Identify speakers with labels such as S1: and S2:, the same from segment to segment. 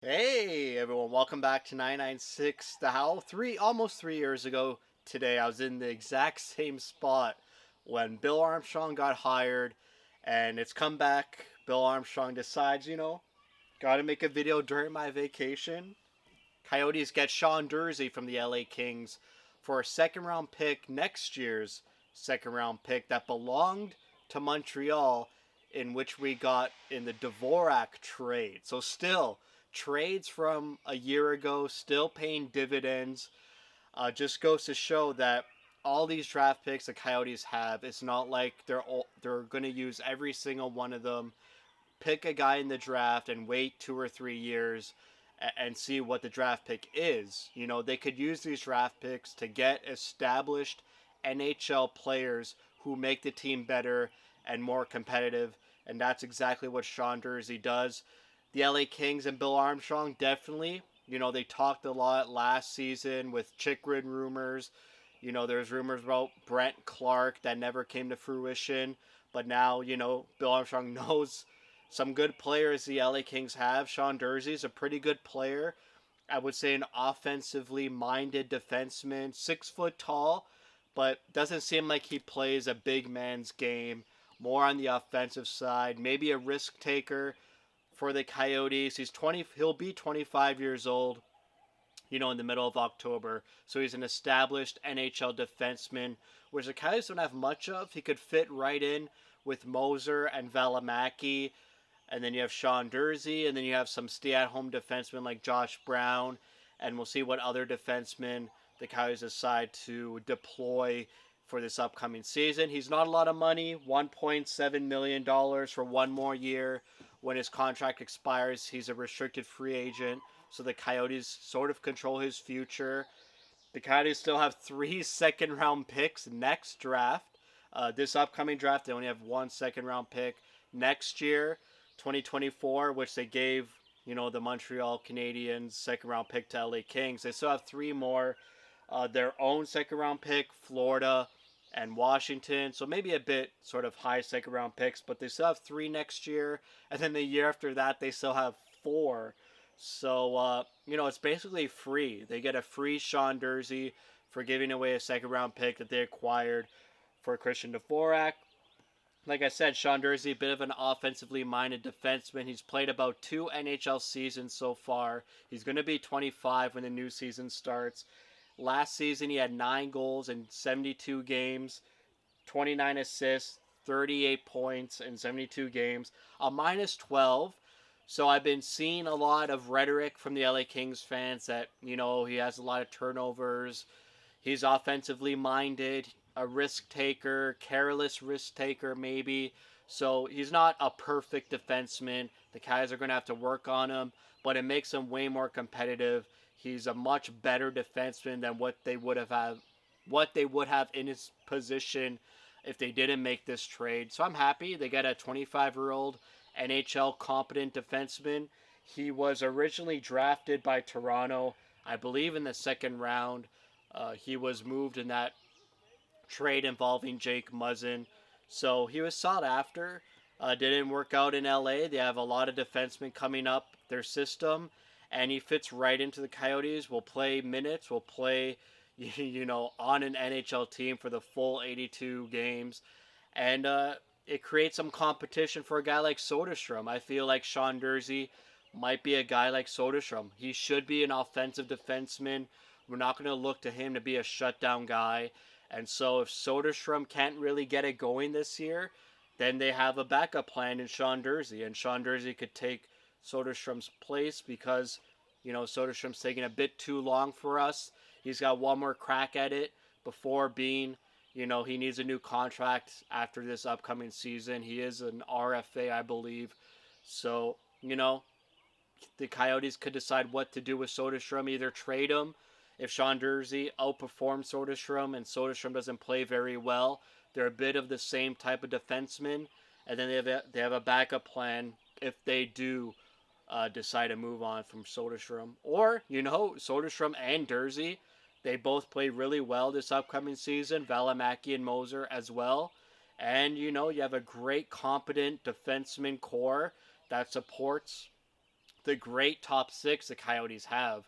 S1: Hey everyone, welcome back to 996 The Howl. Almost 3 years ago today, I was in the exact same spot when Bill Armstrong got hired, and it's come back. Bill Armstrong decides, gotta make a video during my vacation. Coyotes get Sean Durzi from the LA Kings for a second round pick, next year's second round pick that belonged to Montreal, in which we got in the Dvorak trade. So, still, trades from a year ago, still paying dividends. Just goes to show that all these draft picks the Coyotes have, it's not like they're going to use every single one of them. Pick a guy in the draft and wait 2 or 3 years and see what the draft pick is. They could use these draft picks to get established NHL players who make the team better and more competitive, and that's exactly what Sean Durzi does. The LA Kings and Bill Armstrong definitely, they talked a lot last season with Chikrin rumors. There's rumors about Brent Clark that never came to fruition, but now, Bill Armstrong knows some good players the LA Kings have. Sean Durzi is a pretty good player. I would say an offensively minded defenseman, 6 foot tall, but doesn't seem like he plays a big man's game. More on the offensive side, maybe a risk taker for the Coyotes. He'll be 25 years old, in the middle of October. So he's an established NHL defenseman, which the Coyotes don't have much of. He could fit right in with Moser and Valimaki, and then you have Sean Durzi, and then you have some stay-at-home defensemen like Josh Brown, and we'll see what other defensemen the Coyotes decide to deploy for this upcoming season. He's not a lot of money, $1.7 million for one more year. When his contract expires, he's a restricted free agent, so the Coyotes sort of control his future. The Coyotes still have 3 second-round picks next draft. This upcoming draft, they only have one second-round pick. Next year, 2024, which they gave, the Montreal Canadiens second-round pick to LA Kings. They still have three more. Their own second-round pick, Florida and Washington. So maybe a bit sort of high second-round picks, but they still have three next year. And then the year after that, they still have four. So, it's basically free. They get a free Sean Durzi for giving away a second-round pick that they acquired for Christian Dvorak. Like I said, Sean Durzi, a bit of an offensively minded defenseman. He's played about 2 NHL seasons so far. He's going to be 25 when the new season starts. Last season, he had 9 goals in 72 games, 29 assists, 38 points in 72 games, a minus 12. So I've been seeing a lot of rhetoric from the LA Kings fans that, he has a lot of turnovers. He's offensively minded, a risk taker, careless risk taker maybe. So he's not a perfect defenseman. The Coyotes are going to have to work on him, but it makes him way more competitive. He's a much better defenseman than what they would have in his position if they didn't make this trade. So I'm happy they got a 25-year-old NHL competent defenseman. He was originally drafted by Toronto, I believe, in the second round. He was moved in that trade involving Jake Muzzin. So he was sought after. Didn't work out in LA. They have a lot of defensemen coming up their system, and he fits right into the Coyotes. Will play minutes. Will play, on an NHL team for the full 82 games, and it creates some competition for a guy like Soderstrom. I feel like Sean Durzi might be a guy like Soderstrom. He should be an offensive defenseman. We're not going to look to him to be a shutdown guy. And so if Soderstrom can't really get it going this year, then they have a backup plan in Sean Durzi. And Sean Durzi could take Soderstrom's place because, Soderstrom's taking a bit too long for us. He's got one more crack at it before being, he needs a new contract after this upcoming season. He is an RFA, I believe. So, the Coyotes could decide what to do with Soderstrom, either trade him if Sean Durzi outperforms Soderstrom and Soderstrom doesn't play very well. They're a bit of the same type of defenseman, and then they have a backup plan if they do decide to move on from Soderstrom. Or, Soderstrom and Durzi, they both play really well this upcoming season, Valimaki and Moser as well. And, you have a great, competent defenseman core that supports the great top six the Coyotes have.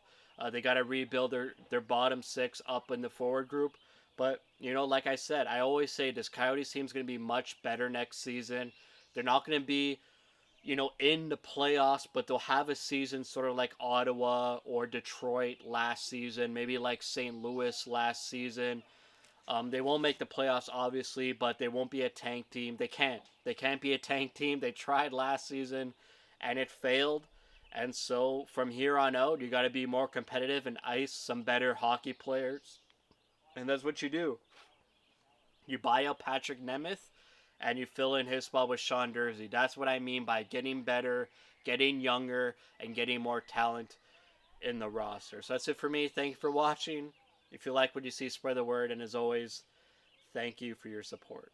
S1: They got to rebuild their bottom six up in the forward group. But, like I said, I always say this Coyotes team is going to be much better next season. They're not going to be, in the playoffs, but they'll have a season sort of like Ottawa or Detroit last season, maybe like St. Louis last season. They won't make the playoffs, obviously, but they won't be a tank team. They can't. They can't be a tank team. They tried last season, and it failed. And so from here on out, you got to be more competitive and ice some better hockey players. And that's what you do. You buy out Patrick Nemeth, and you fill in his spot with Sean Durzi. That's what I mean by getting better, getting younger, and getting more talent in the roster. So that's it for me. Thank you for watching. If you like what you see, spread the word. And as always, thank you for your support.